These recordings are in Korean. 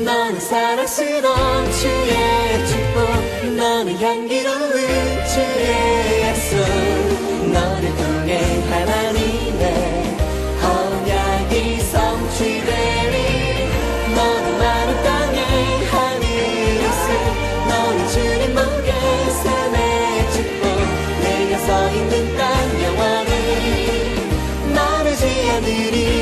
너는 사랑스러운 주의 축복, 너는 향기로운 주의 약속, 너를 통해 하나님의 언약이 성취되리. 너는 마른 땅의 하늘이시, 너는 주님 보게 삶의 축복, 내가 서 있는 땅 영원히 마르지 않으리.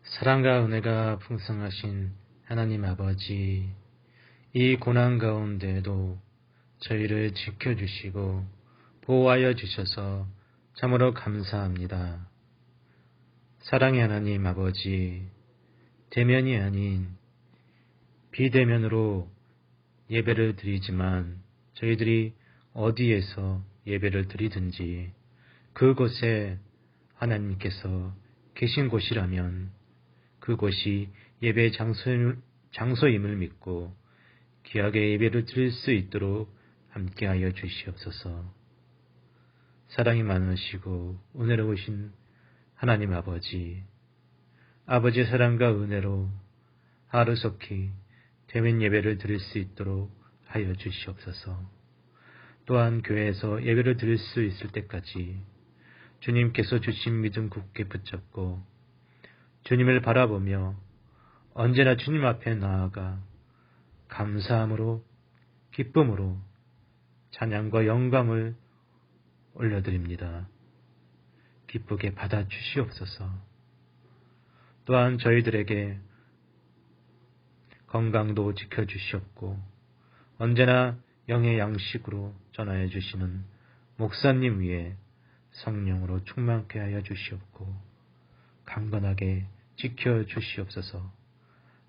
사랑과 은혜가 풍성하신 하나님 아버지, 이 고난 가운데도 저희를 지켜주시고 보호하여 주셔서 참으로 감사합니다. 사랑의 하나님 아버지, 대면이 아닌 비대면으로 예배를 드리지만 저희들이 어디에서 예배를 드리든지 그곳에 하나님께서 계신 곳이라면 그곳이 예배 장소임을 믿고 귀하게 예배를 드릴 수 있도록 함께하여 주시옵소서. 사랑이 많으시고 은혜로우신 하나님 아버지, 아버지의 사랑과 은혜로 하루속히 대면 예배를 드릴 수 있도록 하여 주시옵소서. 또한 교회에서 예배를 드릴 수 있을 때까지 주님께서 주신 믿음 굳게 붙잡고 주님을 바라보며 언제나 주님 앞에 나아가 감사함으로 기쁨으로 찬양과 영광을 올려드립니다. 기쁘게 받아주시옵소서. 또한 저희들에게 건강도 지켜주시옵고 언제나 영의 양식으로 전하여 주시는 목사님 위에 성령으로 충만케 하여 주시옵고 강건하게 지켜주시옵소서.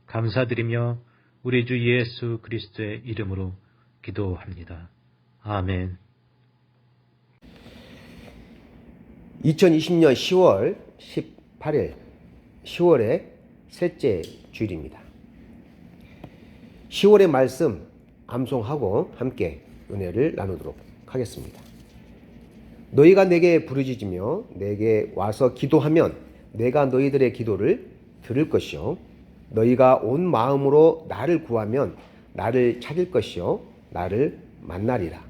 감사드리며 우리 주 예수 그리스도의 이름으로 기도합니다. 아멘. 2020년 10월 18일, 10월의 셋째 주일입니다. 10월의 말씀 암송하고 함께 은혜를 나누도록 하겠습니다. 너희가 내게 부르짖으며 내게 와서 기도하면 내가 너희들의 기도를 들을 것이요 너희가 온 마음으로 나를 구하면 나를 찾을 것이요 나를 만나리라.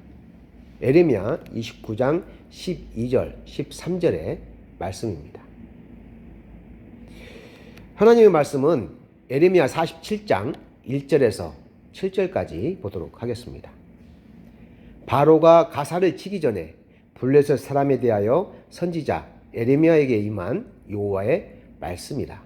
에레미야 29장 12절 13절의 말씀입니다. 하나님의 말씀은 에레미야 47장 1절에서 7절까지 보도록 하겠습니다. 바로가 가사를 치기 전에 블레셋 사람에 대하여 선지자 에레미야에게 임한 여호와의 말씀이라.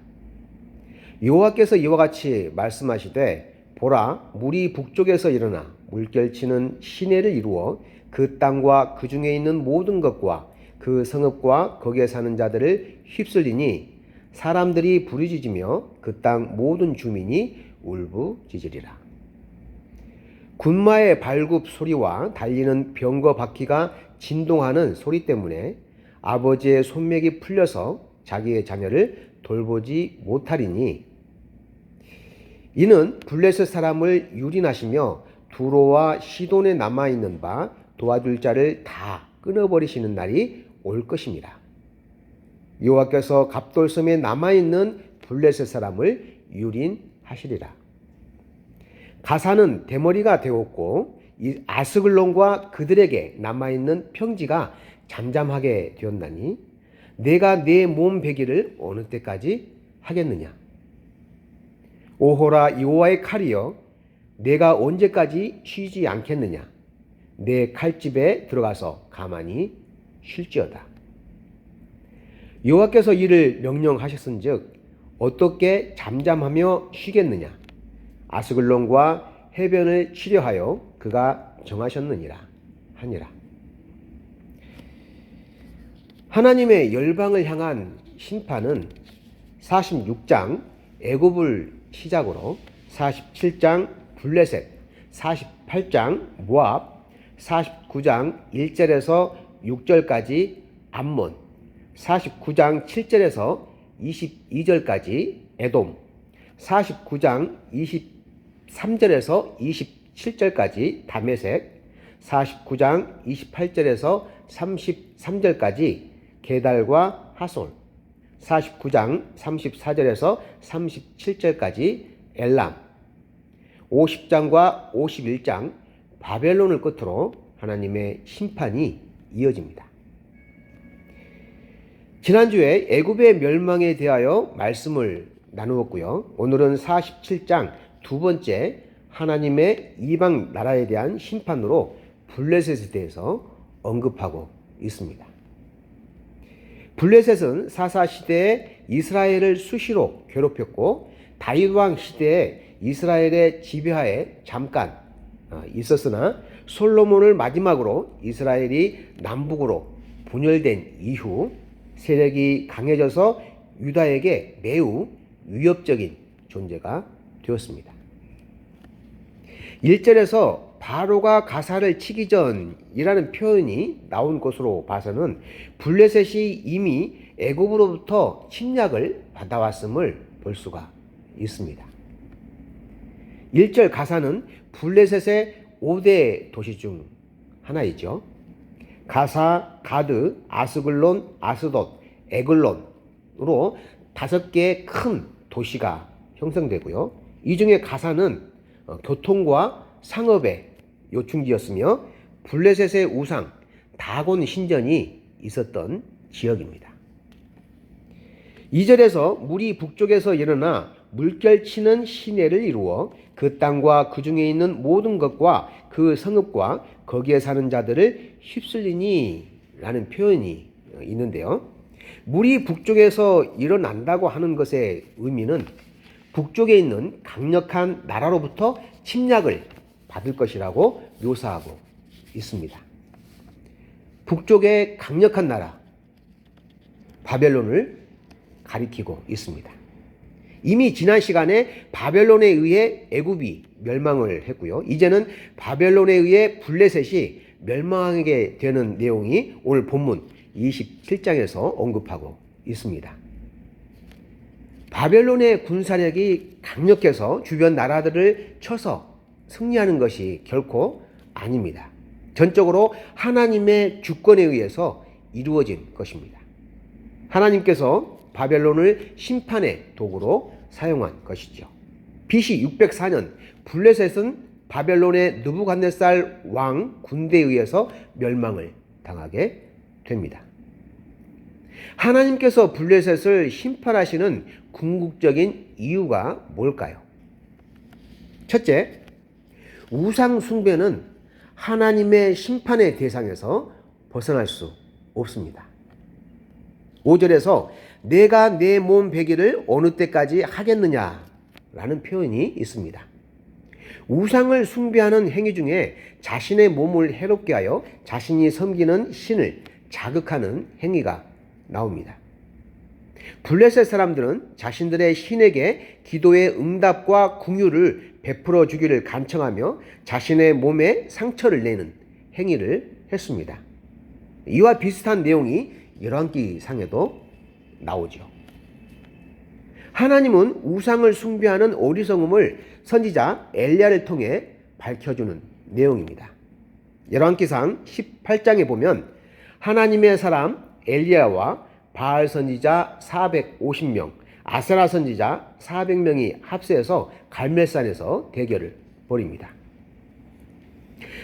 여호와께서 이와 같이 말씀하시되 보라, 물이 북쪽에서 일어나 물결치는 시내를 이루어 그 땅과 그 중에 있는 모든 것과 그 성읍과 거기에 사는 자들을 휩쓸리니 사람들이 부르짖으며 그 땅 모든 주민이 울부짖으리라. 군마의 발굽 소리와 달리는 병거 바퀴가 진동하는 소리 때문에 아버지의 손맥이 풀려서 자기의 자녀를 돌보지 못하리니 이는 블레셋 사람을 유린하시며 두로와 시돈에 남아있는 바 도와줄 자를 다 끊어버리시는 날이 올 것입니다. 여호와께서 갑돌섬에 남아있는 블레셋 사람을 유린하시리라. 가사는 대머리가 되었고 이 아스글론과 그들에게 남아있는 평지가 잠잠하게 되었나니 내가 내 몸 베기를 어느 때까지 하겠느냐. 오호라 여호와의 칼이여 내가 언제까지 쉬지 않겠느냐. 내 칼집에 들어가서 가만히 쉴지어다. 여호와께서 이를 명령하셨은즉 어떻게 잠잠하며 쉬겠느냐. 아스글론과 해변을 치려하여 그가 정하셨느니라 하니라. 하나님의 열방을 향한 심판은 46장 애굽을 시작으로 47장 블레셋, 48장 모압, 49장 1절에서 6절까지 암몬, 49장 7절에서 22절까지 에돔, 49장 23절에서 27절까지 다메섹, 49장 28절에서 33절까지 게달과 하솔, 49장 34절에서 37절까지 엘람, 50장과 51장 바벨론을 끝으로 하나님의 심판이 이어집니다. 지난주에 애굽의 멸망에 대하여 말씀을 나누었고요. 오늘은 47장 두 번째 하나님의 이방 나라에 대한 심판으로 블레셋에 대해서 언급하고 있습니다. 블레셋은 사사 시대에 이스라엘을 수시로 괴롭혔고 다윗 왕 시대에 이스라엘의 지배하에 잠깐 있었으나 솔로몬을 마지막으로 이스라엘이 남북으로 분열된 이후 세력이 강해져서 유다에게 매우 위협적인 존재가 되었습니다. 1절에서 바로가 가사를 치기 전이라는 표현이 나온 것으로 봐서는 블레셋이 이미 애굽으로부터 침략을 받아왔음을 볼 수가 있습니다. 1절 가사는 블레셋의 5대 도시 중 하나이죠. 가사, 가드, 아스글론, 아스돗, 에글론으로 5개의 큰 도시가 형성되고요. 이 중에 가사는 교통과 상업의 요충지였으며 블레셋의 우상 다곤 신전이 있었던 지역입니다. 2절에서 물이 북쪽에서 일어나 물결치는 시내를 이루어 그 땅과 그 중에 있는 모든 것과 그 성읍과 거기에 사는 자들을 휩쓸리니 라는 표현이 있는데요. 물이 북쪽에서 일어난다고 하는 것의 의미는 북쪽에 있는 강력한 나라로부터 침략을 받을 것이라고 묘사하고 있습니다. 북쪽의 강력한 나라 바벨론을 가리키고 있습니다. 이미 지난 시간에 바벨론에 의해 애굽이 멸망을 했고요. 이제는 바벨론에 의해 블레셋이 멸망하게 되는 내용이 오늘 본문 27장에서 언급하고 있습니다. 바벨론의 군사력이 강력해서 주변 나라들을 쳐서 승리하는 것이 결코 아닙니다. 전적으로 하나님의 주권에 의해서 이루어진 것입니다. 하나님께서 바벨론을 심판의 도구로 사용한 것이죠. BC 604년 블레셋은 바벨론의 느부갓네살 왕 군대에 의해서 멸망을 당하게 됩니다. 하나님께서 블레셋을 심판하시는 궁극적인 이유가 뭘까요? 첫째, 우상 숭배는 하나님의 심판의 대상에서 벗어날 수 없습니다. 5절에서 내가 내 몸 베기를 어느 때까지 하겠느냐라는 표현이 있습니다. 우상을 숭배하는 행위 중에 자신의 몸을 해롭게 하여 자신이 섬기는 신을 자극하는 행위가 나옵니다. 블레셋 사람들은 자신들의 신에게 기도의 응답과 궁유를 베풀어 주기를 간청하며 자신의 몸에 상처를 내는 행위를 했습니다. 이와 비슷한 내용이 열왕기상에도 나오죠. 하나님은 우상을 숭배하는 어리석음을 선지자 엘리야를 통해 밝혀주는 내용입니다. 열왕기상 18장에 보면 하나님의 사람 엘리야와 바알 선지자 450명, 아세라 선지자 400명이 합세해서 갈멜산에서 대결을 벌입니다.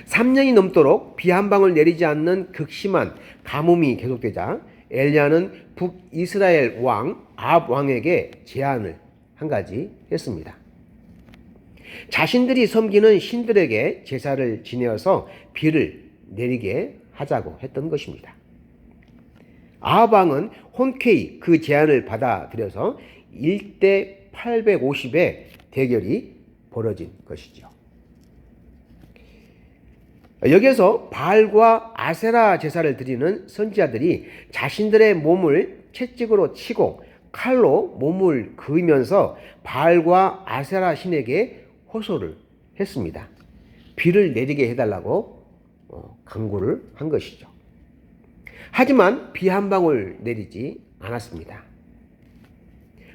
3년이 넘도록 비 한 방울 내리지 않는 극심한 가뭄이 계속되자 엘리야는 북이스라엘 왕 아합 왕에게 제안을 한 가지 했습니다. 자신들이 섬기는 신들에게 제사를 지내어서 비를 내리게 하자고 했던 것입니다. 아합 왕은 흔쾌히 그 제안을 받아들여서 1대 850의 대결이 벌어진 것이죠. 여기에서 바알과 아세라 제사를 드리는 선지자들이 자신들의 몸을 채찍으로 치고 칼로 몸을 그으면서 바알과 아세라 신에게 호소를 했습니다. 비를 내리게 해달라고 강구를 한 것이죠. 하지만 비 한 방울 내리지 않았습니다.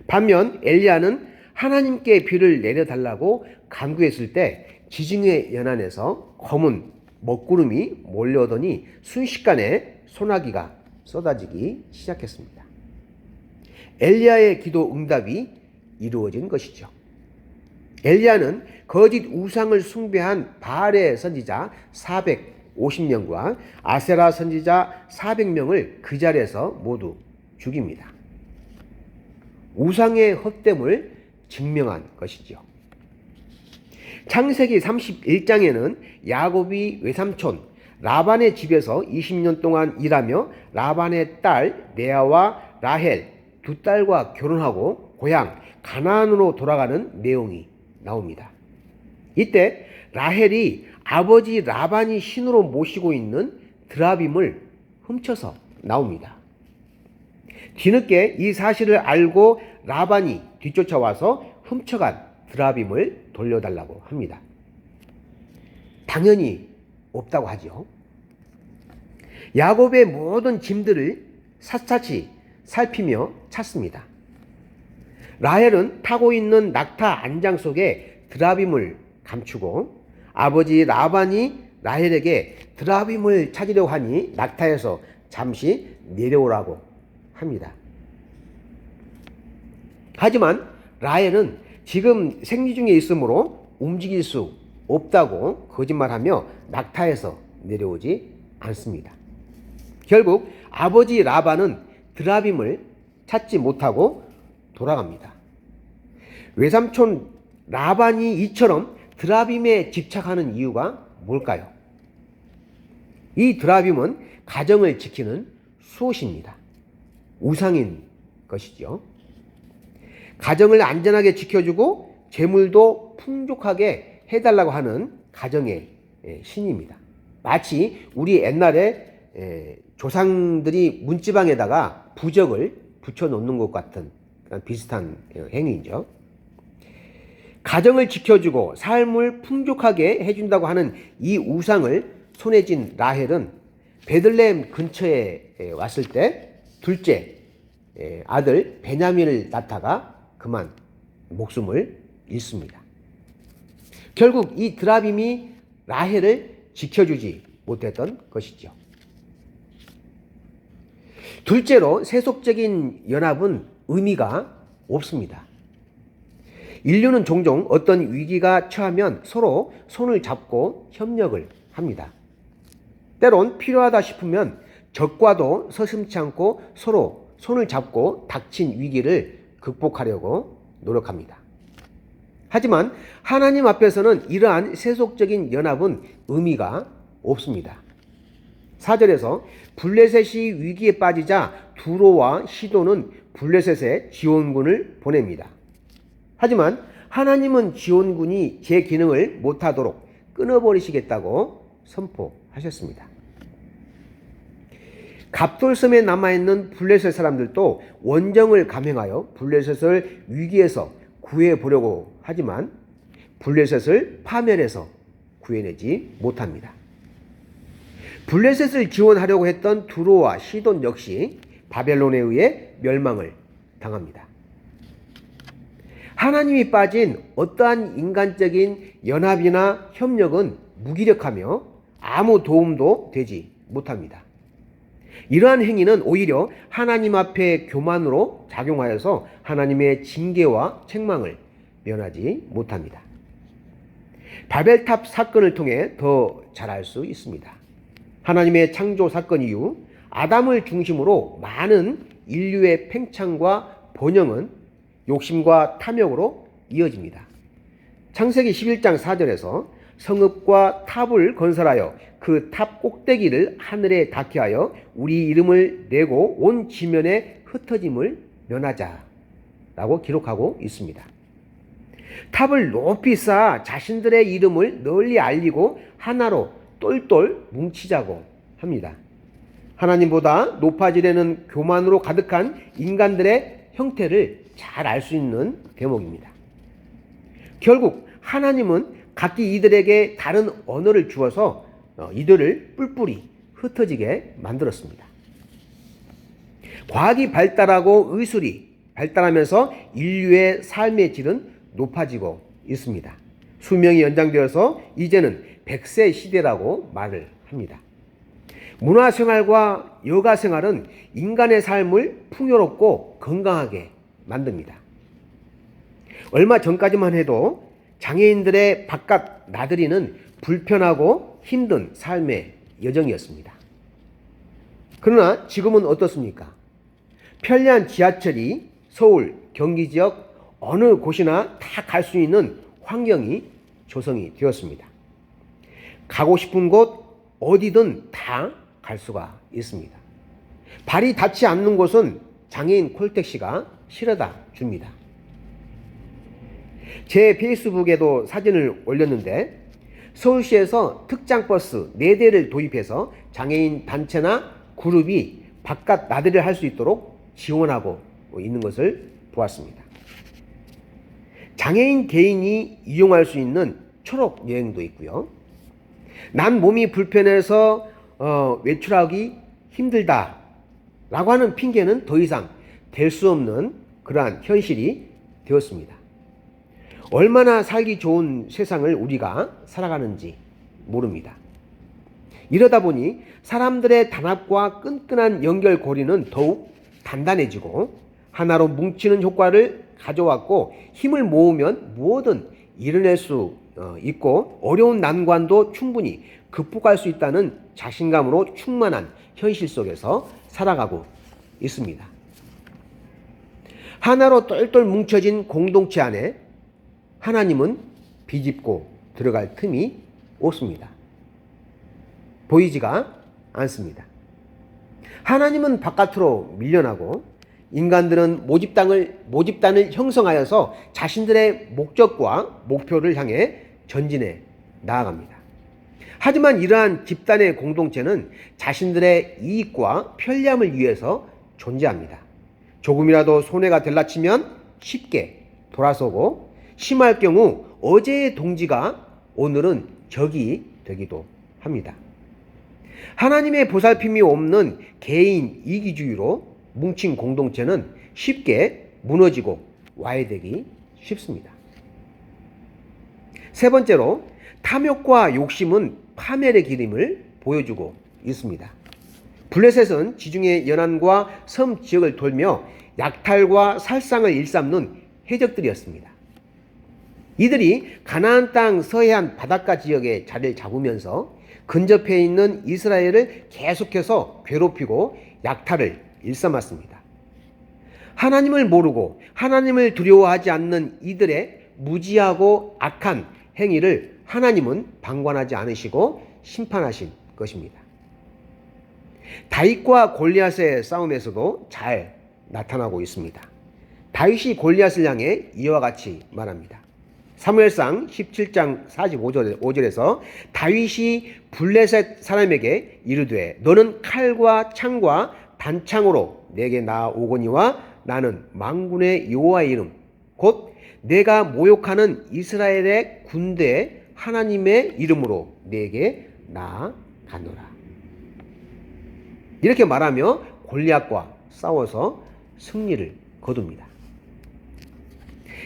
반면 엘리야는 하나님께 비를 내려달라고 간구했을 때 지중해 연안에서 검은 먹구름이 몰려오더니 순식간에 소나기가 쏟아지기 시작했습니다. 엘리야의 기도 응답이 이루어진 것이죠. 엘리야는 거짓 우상을 숭배한 바알의 선지자 450명과 아세라 선지자 400명을 그 자리에서 모두 죽입니다. 우상의 헛됨을 증명한 것이죠. 창세기 31장에는 야곱이 외삼촌 라반의 집에서 20년 동안 일하며 라반의 딸 레아와 라헬 두 딸과 결혼하고 고향 가나안으로 돌아가는 내용이 나옵니다. 이때 라헬이 아버지 라반이 신으로 모시고 있는 드라빔을 훔쳐서 나옵니다. 뒤늦게 이 사실을 알고 라반이 뒤쫓아와서 훔쳐간 드라빔을 돌려달라고 합니다. 당연히 없다고 하죠. 야곱의 모든 짐들을 샅샅이 살피며 찾습니다. 라헬은 타고 있는 낙타 안장 속에 드라빔을 감추고 아버지 라반이 라헬에게 드라빔을 찾으려고 하니 낙타에서 잠시 내려오라고 합니다. 하지만 라헬은 지금 생리 중에 있으므로 움직일 수 없다고 거짓말하며 낙타에서 내려오지 않습니다. 결국 아버지 라반은 드라빔을 찾지 못하고 돌아갑니다. 외삼촌 라반이 이처럼 드라빔에 집착하는 이유가 뭘까요? 이 드라빔은 가정을 지키는 수호십니다. 우상인 것이죠. 가정을 안전하게 지켜주고 재물도 풍족하게 해달라고 하는 가정의 신입니다. 마치 우리 옛날에 조상들이 문지방에다가 부적을 붙여놓는 것 같은 비슷한 행위죠. 가정을 지켜주고 삶을 풍족하게 해준다고 하는 이 우상을 손에 쥔 라헬은 베들레헴 근처에 왔을 때 둘째 아들 베냐민을 낳다가 그만 목숨을 잃습니다. 결국 이 드라빔이 라헬을 지켜주지 못했던 것이죠. 둘째로 세속적인 연합은 의미가 없습니다. 인류는 종종 어떤 위기가 처하면 서로 손을 잡고 협력을 합니다. 때론 필요하다 싶으면 적과도 서슴지 않고 서로 손을 잡고 닥친 위기를 극복하려고 노력합니다. 하지만 하나님 앞에서는 이러한 세속적인 연합은 의미가 없습니다. 4절에서 블레셋이 위기에 빠지자 두로와 시돈은 블레셋에 지원군을 보냅니다. 하지만 하나님은 지원군이 제 기능을 못하도록 끊어버리시겠다고 선포하셨습니다. 갑돌섬에 남아있는 블레셋 사람들도 원정을 감행하여 블레셋을 위기에서 구해보려고 하지만 블레셋을 파멸해서 구해내지 못합니다. 블레셋을 지원하려고 했던 두로와 시돈 역시 바벨론에 의해 멸망을 당합니다. 하나님이 빠진 어떠한 인간적인 연합이나 협력은 무기력하며 아무 도움도 되지 못합니다. 이러한 행위는 오히려 하나님 앞에 교만으로 작용하여서 하나님의 징계와 책망을 면하지 못합니다. 바벨탑 사건을 통해 더 잘 알 수 있습니다. 하나님의 창조 사건 이후 아담을 중심으로 많은 인류의 팽창과 번영은 욕심과 탐욕으로 이어집니다. 창세기 11장 4절에서 성읍과 탑을 건설하여 그 탑 꼭대기를 하늘에 닿게 하여 우리 이름을 내고 온 지면에 흩어짐을 면하자 라고 기록하고 있습니다. 탑을 높이 쌓아 자신들의 이름을 널리 알리고 하나로 똘똘 뭉치자고 합니다. 하나님보다 높아지려는 교만으로 가득한 인간들의 형태를 잘 알 수 있는 대목입니다. 결국 하나님은 각기 이들에게 다른 언어를 주어서 이들을 뿔뿔이 흩어지게 만들었습니다. 과학이 발달하고 의술이 발달하면서 인류의 삶의 질은 높아지고 있습니다. 수명이 연장되어서 이제는 100세 시대라고 말을 합니다. 문화생활과 여가생활은 인간의 삶을 풍요롭고 건강하게 만듭니다. 얼마 전까지만 해도 장애인들의 바깥 나들이는 불편하고 힘든 삶의 여정이었습니다. 그러나 지금은 어떻습니까? 편리한 지하철이 서울, 경기 지역 어느 곳이나 다 갈 수 있는 환경이 조성이 되었습니다. 가고 싶은 곳 어디든 다 갈 수가 있습니다. 발이 닿지 않는 곳은 장애인 콜택시가 실어다 줍니다. 제 페이스북에도 사진을 올렸는데 서울시에서 특장버스 4대를 도입해서 장애인 단체나 그룹이 바깥 나들이를 할 수 있도록 지원하고 있는 것을 보았습니다. 장애인 개인이 이용할 수 있는 초록 여행도 있고요. 난 몸이 불편해서 외출하기 힘들다라고 하는 핑계는 더 이상 될 수 없는 그러한 현실이 되었습니다. 얼마나 살기 좋은 세상을 우리가 살아가는지 모릅니다. 이러다 보니 사람들의 단합과 끈끈한 연결고리는 더욱 단단해지고 하나로 뭉치는 효과를 가져왔고 힘을 모으면 무엇든 이뤄낼 수 있고 어려운 난관도 충분히 극복할 수 있다는 자신감으로 충만한 현실 속에서 살아가고 있습니다. 하나로 똘똘 뭉쳐진 공동체 안에 하나님은 비집고 들어갈 틈이 없습니다. 보이지가 않습니다. 하나님은 바깥으로 밀려나고 인간들은 모집단을 형성하여서 자신들의 목적과 목표를 향해 전진해 나아갑니다. 하지만 이러한 집단의 공동체는 자신들의 이익과 편리함을 위해서 존재합니다. 조금이라도 손해가 될라치면 쉽게 돌아서고, 심할 경우 어제의 동지가 오늘은 적이 되기도 합니다. 하나님의 보살핌이 없는 개인 이기주의로 뭉친 공동체는 쉽게 무너지고 와해되기 쉽습니다. 세 번째로, 탐욕과 욕심은 파멸의 기름을 보여주고 있습니다. 블레셋은 지중해 연안과 섬 지역을 돌며 약탈과 살상을 일삼는 해적들이었습니다. 이들이 가나안 땅 서해안 바닷가 지역에 자리를 잡으면서 근접해 있는 이스라엘을 계속해서 괴롭히고 약탈을 일삼았습니다. 하나님을 모르고 하나님을 두려워하지 않는 이들의 무지하고 악한 행위를 하나님은 방관하지 않으시고 심판하신 것입니다. 다윗과 골리앗의 싸움에서도 잘 나타나고 있습니다. 다윗이 골리앗을 향해 이와 같이 말합니다. 사무엘상 17장 45절에서 다윗이 블레셋 사람에게 이르되 너는 칼과 창과 단창으로 내게 나아오거니와 나는 만군의 여호와의 이름 곧 내가 모욕하는 이스라엘의 군대 하나님의 이름으로 내게 나아가노라. 이렇게 말하며 골리앗과 싸워서 승리를 거둡니다.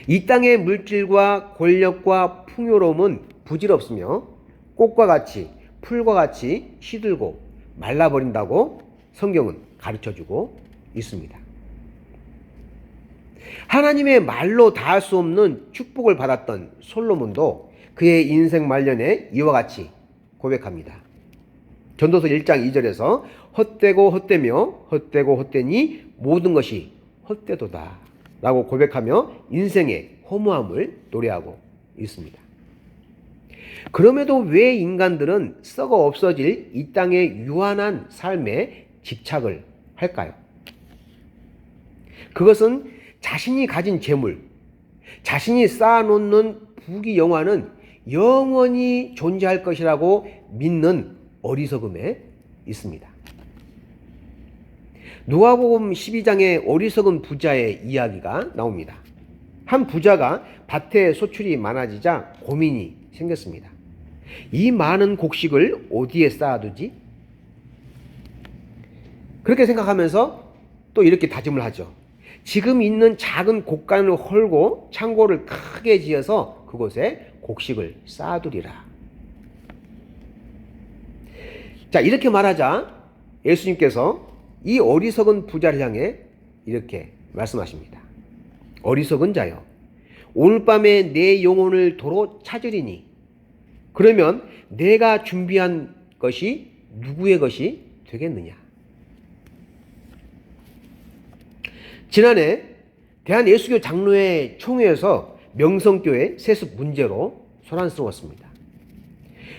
이 땅의 물질과 권력과 풍요로움은 부질없으며 꽃과 같이 풀과 같이 시들고 말라버린다고 성경은 가르쳐주고 있습니다. 하나님의 말로 다할 수 없는 축복을 받았던 솔로몬도 그의 인생 말년에 이와 같이 고백합니다. 전도서 1장 2절에서 헛되고 헛되며 헛되고 헛되니 모든 것이 헛되도다 라고 고백하며 인생의 허무함을 노래하고 있습니다. 그럼에도 왜 인간들은 썩어 없어질 이 땅의 유한한 삶에 집착을 할까요? 그것은 자신이 가진 재물, 자신이 쌓아놓는 부귀영화는 영원히 존재할 것이라고 믿는 어리석음에 있습니다. 누가복음 12장에 어리석은 부자의 이야기가 나옵니다. 한 부자가 밭에 소출이 많아지자 고민이 생겼습니다. 이 많은 곡식을 어디에 쌓아두지? 그렇게 생각하면서 또 이렇게 다짐을 하죠. 지금 있는 작은 곡간을 헐고 창고를 크게 지어서 그곳에 곡식을 쌓아두리라. 자, 이렇게 말하자 예수님께서 이 어리석은 부자를 향해 이렇게 말씀하십니다. 어리석은 자여, 오늘 밤에 내 영혼을 도로 찾으리니 그러면 내가 준비한 것이 누구의 것이 되겠느냐? 지난해 대한예수교 장로회 총회에서 명성교회 세습 문제로 소란스러웠습니다.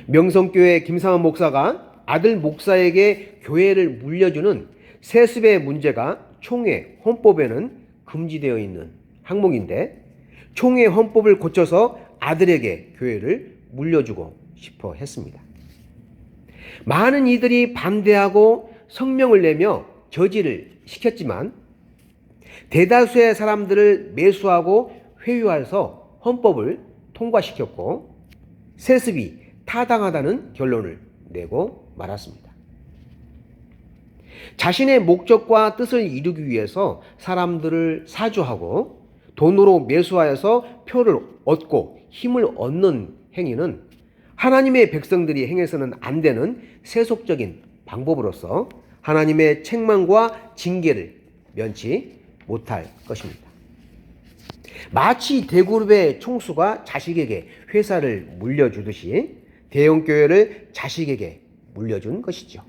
명성교회 김상원 목사가 아들 목사에게 교회를 물려주는 세습의 문제가 총회 헌법에는 금지되어 있는 항목인데 총회 헌법을 고쳐서 아들에게 교회를 물려주고 싶어 했습니다. 많은 이들이 반대하고 성명을 내며 저지를 시켰지만 대다수의 사람들을 매수하고 회유해서 헌법을 통과시켰고 세습이 타당하다는 결론을 내고 말았습니다. 자신의 목적과 뜻을 이루기 위해서 사람들을 사주하고 돈으로 매수하여서 표를 얻고 힘을 얻는 행위는 하나님의 백성들이 행해서는 안 되는 세속적인 방법으로서 하나님의 책망과 징계를 면치 못할 것입니다. 마치 대그룹의 총수가 자식에게 회사를 물려주듯이 대형교회를 자식에게 물려준 것이죠.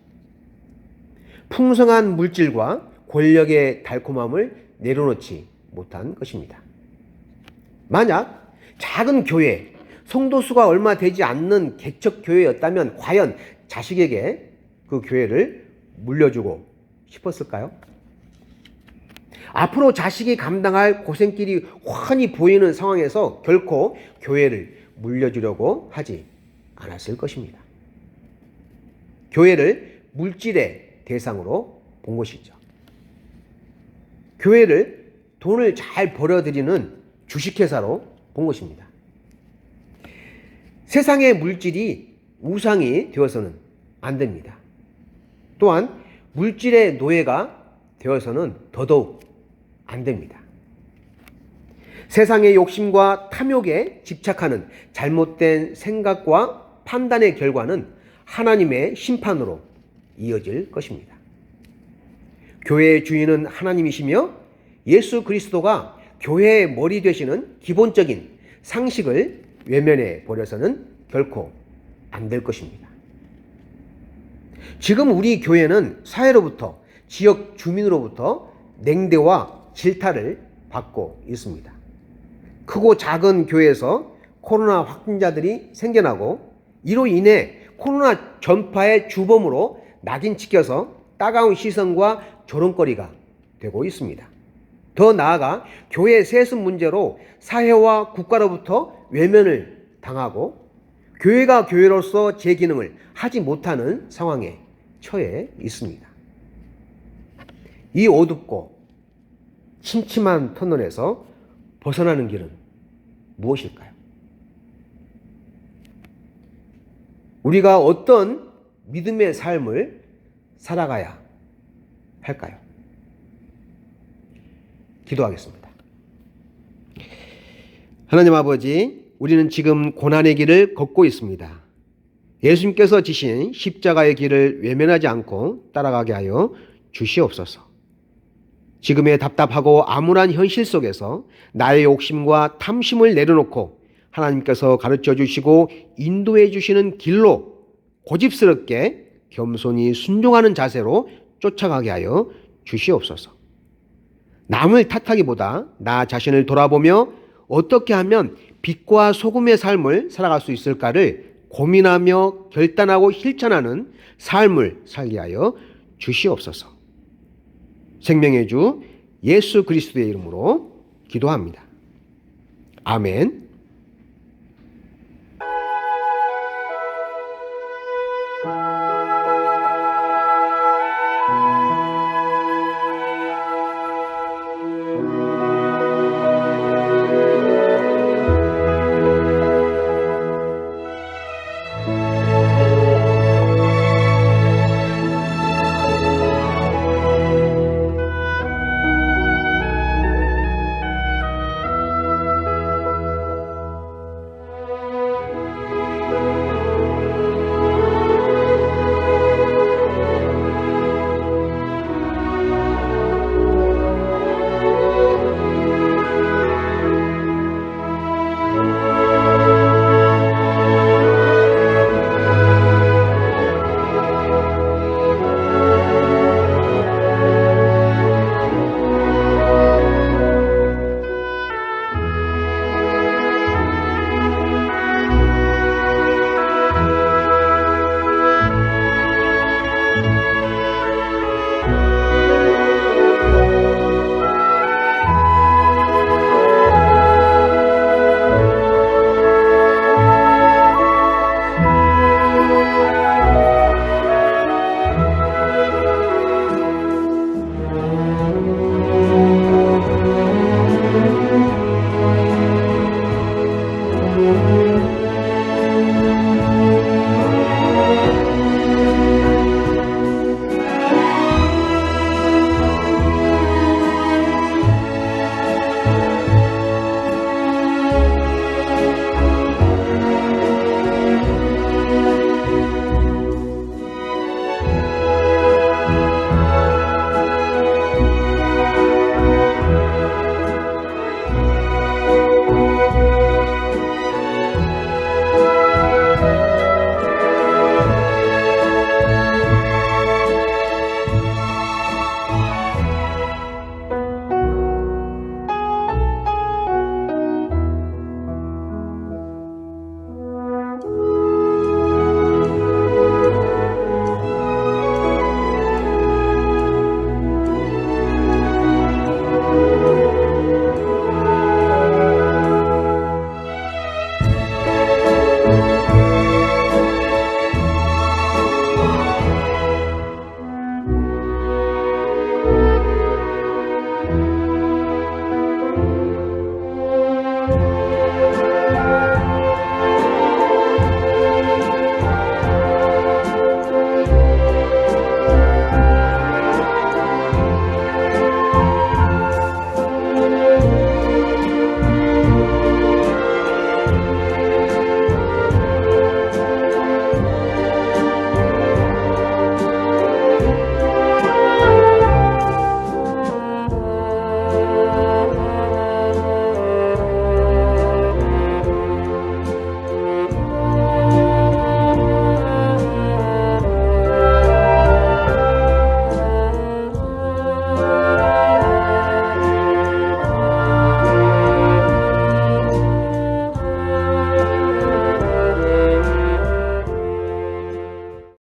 풍성한 물질과 권력의 달콤함을 내려놓지 못한 것입니다. 만약 작은 교회, 성도수가 얼마 되지 않는 개척교회였다면 과연 자식에게 그 교회를 물려주고 싶었을까요? 앞으로 자식이 감당할 고생길이 훤히 보이는 상황에서 결코 교회를 물려주려고 하지 않았을 것입니다. 교회를 물질의 대상으로 본 것이죠. 교회를 돈을 잘 벌어들이는 주식회사로 본 것입니다. 세상의 물질이 우상이 되어서는 안 됩니다. 또한 물질의 노예가 되어서는 더더욱 안 됩니다. 세상의 욕심과 탐욕에 집착하는 잘못된 생각과 판단의 결과는 하나님의 심판으로 이어질 것입니다. 교회의 주인은 하나님이시며 예수 그리스도가 교회의 머리 되시는 기본적인 상식을 외면해 버려서는 결코 안 될 것입니다. 지금 우리 교회는 사회로부터, 지역 주민으로부터 냉대와 질타를 받고 있습니다. 크고 작은 교회에서 코로나 확진자들이 생겨나고 이로 인해 코로나 전파의 주범으로 낙인찍혀서 따가운 시선과 조롱거리가 되고 있습니다. 더 나아가 교회 세습 문제로 사회와 국가로부터 외면을 당하고 교회가 교회로서 제 기능을 하지 못하는 상황에 처해 있습니다. 이 어둡고 침침한 터널에서 벗어나는 길은 무엇일까요? 우리가 어떤 믿음의 삶을 살아가야 할까요? 기도하겠습니다. 하나님 아버지, 우리는 지금 고난의 길을 걷고 있습니다. 예수님께서 지신 십자가의 길을 외면하지 않고 따라가게 하여 주시옵소서. 지금의 답답하고 암울한 현실 속에서 나의 욕심과 탐심을 내려놓고 하나님께서 가르쳐 주시고 인도해 주시는 길로 고집스럽게 겸손히 순종하는 자세로 쫓아가게 하여 주시옵소서. 남을 탓하기보다 나 자신을 돌아보며 어떻게 하면 빛과 소금의 삶을 살아갈 수 있을까를 고민하며 결단하고 실천하는 삶을 살게 하여 주시옵소서. 생명의 주 예수 그리스도의 이름으로 기도합니다. 아멘.